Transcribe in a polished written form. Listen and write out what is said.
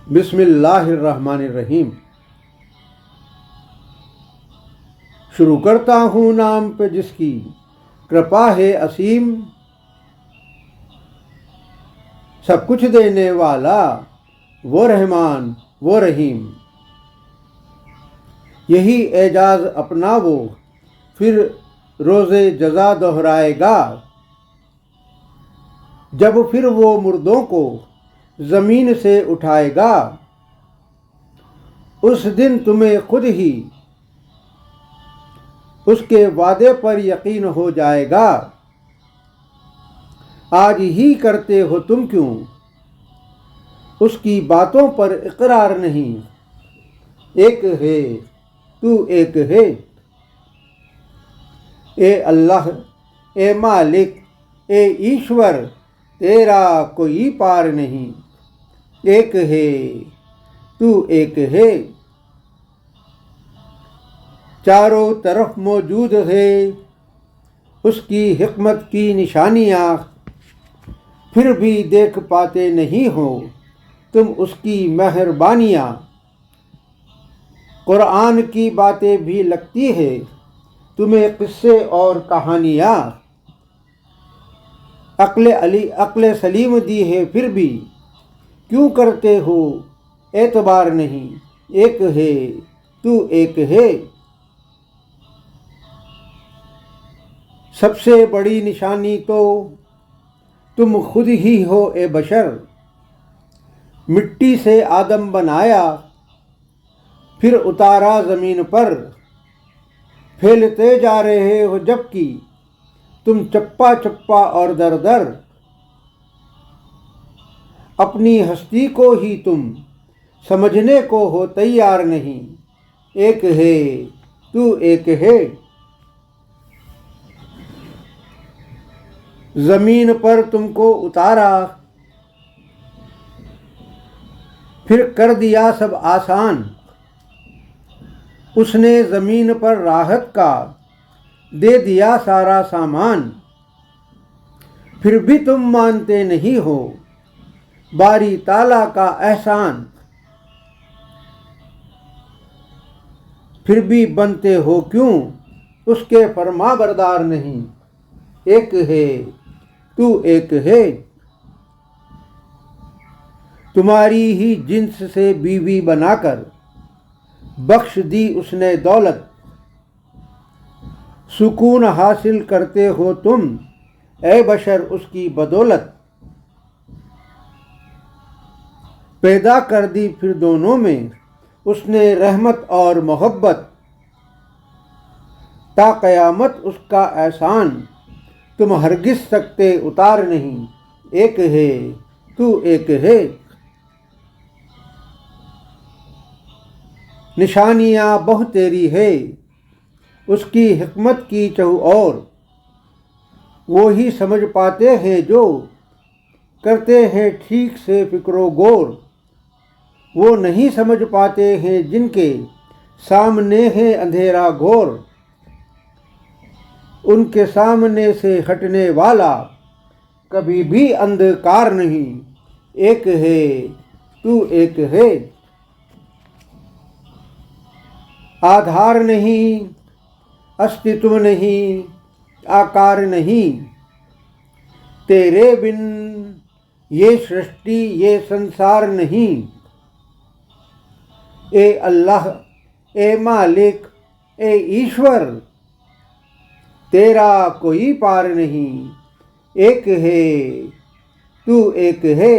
बिस्मिल्लाहिर्रहमानिर्रहीम। शुरू करता हूँ नाम पे जिसकी कृपा है असीम, सब कुछ देने वाला वो रहमान वो रहीम। यही एजाज अपना वो फिर रोज़े जज़ा दोहराएगा, जब फिर वो मुर्दों को ज़मीन से उठाएगा। उस दिन तुम्हें खुद ही उसके वादे पर यकीन हो जाएगा। आज ही करते हो तुम क्यों उसकी बातों पर इकरार नहीं। एक है तू एक है, ए अल्लाह ए मालिक ए ईश्वर, तेरा कोई पार नहीं। एक है तू एक है, चारों तरफ मौजूद है उसकी हिकमत की निशानियाँ, फिर भी देख पाते नहीं हो तुम उसकी मेहरबानियाँ। कुरान की बातें भी लगती है तुम्हें किस्से और कहानियाँ, अक्ल सलीम दी है फिर भी क्यों करते हो एतबार नहीं। एक है तू एक है, सबसे बड़ी निशानी तो तुम खुद ही हो ए बशर। मिट्टी से आदम बनाया फिर उतारा ज़मीन पर, फैलते जा रहे हो जबकि तुम चप्पा चप्पा और दर दर। अपनी हस्ती को ही तुम समझने को हो तैयार नहीं। एक है तू एक है, ज़मीन पर तुमको उतारा फिर कर दिया सब आसान। उसने ज़मीन पर राहत का दे दिया सारा सामान, फिर भी तुम मानते नहीं हो बारी ताला का एहसान। फिर भी बनते हो क्यों उसके फरमाबरदार नहीं। एक है तू एक है, तुम्हारी ही जिन्स से बीवी बनाकर बख्श दी उसने दौलत। सुकून हासिल करते हो तुम ए बशर उसकी बदौलत। पैदा कर दी फिर दोनों में उसने रहमत और मोहब्बत, ता क़यामत उसका एहसान तुम हरगिज़ सकते उतार नहीं। एक है तू एक है, निशानियाँ बहुत तेरी है उसकी हिकमत की चहु और। वो ही समझ पाते हैं जो करते हैं ठीक से फिक्रो गौर। वो नहीं समझ पाते हैं जिनके सामने है अंधेरा घोर। उनके सामने से हटने वाला कभी भी अंधकार नहीं। एक है तू एक है, आधार नहीं अस्तित्व नहीं आकार नहीं, तेरे बिन ये सृष्टि ये संसार नहीं। ए अल्लाह ए मालिक ए ईश्वर, तेरा कोई पार नहीं। एक है तू एक है।